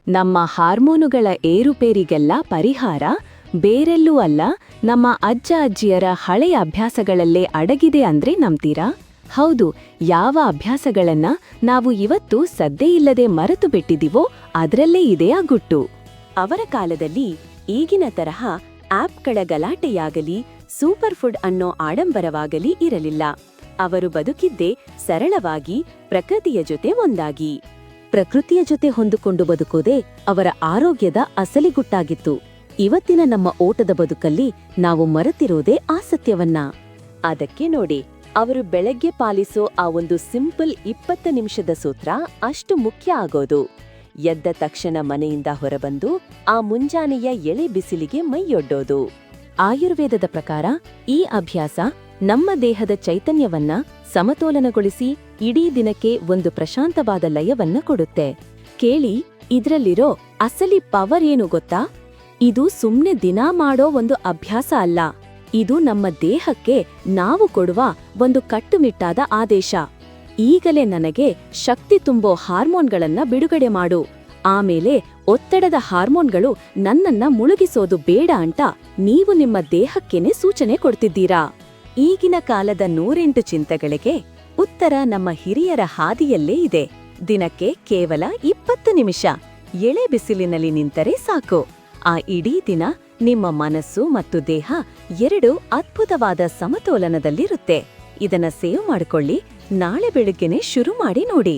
ನಮ್ಮ ಹಾರ್ಮೋನುಗಳ ಏರುಪೇರಿಗೆಲ್ಲ ಪರಿಹಾರ ಬೇರೆಲ್ಲೂ ಅಲ್ಲ, ನಮ್ಮ ಅಜ್ಜ ಅಜ್ಜಿಯರ ಹಳೆಯ ಅಭ್ಯಾಸಗಳಲ್ಲೇ ಅಡಗಿದೆ ಅಂದ್ರೆ ನಂಬ್ತೀರಾ? ಹೌದು, ಯಾವ ಅಭ್ಯಾಸಗಳನ್ನ ನಾವು ಇವತ್ತು ಸದ್ದೇ ಇಲ್ಲದೆ ಮರೆತು ಬಿಟ್ಟಿದಿವೋ ಅದರಲ್ಲೇ ಇದೆ ಆ ಗುಟ್ಟು. ಅವರ ಕಾಲದಲ್ಲಿ ಈಗಿನ ತರಹ ಆಪ್ಗಳ ಗಲಾಟೆಯಾಗಲಿ ಸೂಪರ್ ಫುಡ್ ಅನ್ನೋ ಆಡಂಬರವಾಗಲಿ ಇರಲಿಲ್ಲ. ಅವರು ಬದುಕಿದ್ದೇ ಸರಳವಾಗಿ, ಪ್ರಕೃತಿಯ ಜೊತೆ ಒಂದಾಗಿ. ಪ್ರಕೃತಿಯ ಜೊತೆ ಹೊಂದಿಕೊಂಡು ಬದುಕೋದೇ ಅವರ ಆರೋಗ್ಯದ ಅಸಲಿಗುಟ್ಟಾಗಿತ್ತು. ಇವತ್ತಿನ ನಮ್ಮ ಓಟದ ಬದುಕಲ್ಲಿ ನಾವು ಮರೆತಿರೋದೇ ಆ ಸತ್ಯವನ್ನ. ಅದಕ್ಕೆ ನೋಡಿ, ಅವರು ಬೆಳಗ್ಗೆ ಪಾಲಿಸೋ ಆ ಒಂದು ಸಿಂಪಲ್ 20 ನಿಮಿಷದ ಸೂತ್ರ ಅಷ್ಟು ಮುಖ್ಯ ಆಗೋದು. ಎದ್ದ ತಕ್ಷಣ ಮನೆಯಿಂದ ಹೊರಬಂದು ಆ ಮುಂಜಾನೆಯ ಎಳೆ ಬಿಸಿಲಿಗೆ ಮೈಯೊಡ್ಡೋದು. ಆಯುರ್ವೇದದ ಪ್ರಕಾರ ಈ ಅಭ್ಯಾಸ ನಮ್ಮ ದೇಹದ ಚೈತನ್ಯವನ್ನ ಸಮತೋಲನಗೊಳಿಸಿ ಇಡೀ ದಿನಕ್ಕೆ ಒಂದು ಪ್ರಶಾಂತವಾದ ಲಯವನ್ನ ಕೊಡುತ್ತೆ. ಕೇಳಿ, ಇದ್ರಲ್ಲಿರೋ ಅಸಲಿ ಪವರ್ ಏನು ಗೊತ್ತಾ? ಇದು ಸುಮ್ನೆ ದಿನಾ ಮಾಡೋ ಒಂದು ಅಭ್ಯಾಸ ಅಲ್ಲ, ಇದು ನಮ್ಮ ದೇಹಕ್ಕೆ ನಾವು ಕೊಡುವ ಒಂದು ಕಟ್ಟುನಿಟ್ಟಾದ ಆದೇಶ. ಈಗಲೇ ನನಗೆ ಶಕ್ತಿ ತುಂಬೋ ಹಾರ್ಮೋನ್ಗಳನ್ನ ಬಿಡುಗಡೆ ಮಾಡು, ಆಮೇಲೆ ಒತ್ತಡದ ಹಾರ್ಮೋನ್ಗಳು ನನ್ನನ್ನ ಮುಳುಗಿಸೋದು ಬೇಡ ಅಂತ ನೀವು ನಿಮ್ಮ ದೇಹಕ್ಕೇನೆ ಸೂಚನೆ ಕೊಡ್ತಿದ್ದೀರಾ. ಈಗಿನ ಕಾಲದ 108 ಚಿಂತೆಗಳಿಗೆ ಉತ್ತರ ನಮ್ಮ ಹಿರಿಯರ ಹಾದಿಯಲ್ಲೇ ಇದೆ. ದಿನಕ್ಕೆ ಕೇವಲ 20 ನಿಮಿಷ ಎಳೆ ಬಿಸಿಲಿನಲ್ಲಿ ನಿಂತರೆ ಸಾಕು. ಆ ಇಡೀ ದಿನ ನಿಮ್ಮ ಮನಸ್ಸು ಮತ್ತು ದೇಹ ಎರಡೂ ಅದ್ಭುತವಾದ ಸಮತೋಲನದಲ್ಲಿರುತ್ತೆ. ಇದನ್ನ ಸೇವ್ ಮಾಡ್ಕೊಳ್ಳಿ, ನಾಳೆ ಬೆಳಗ್ಗೆನೆ ಶುರು ಮಾಡಿ ನೋಡಿ.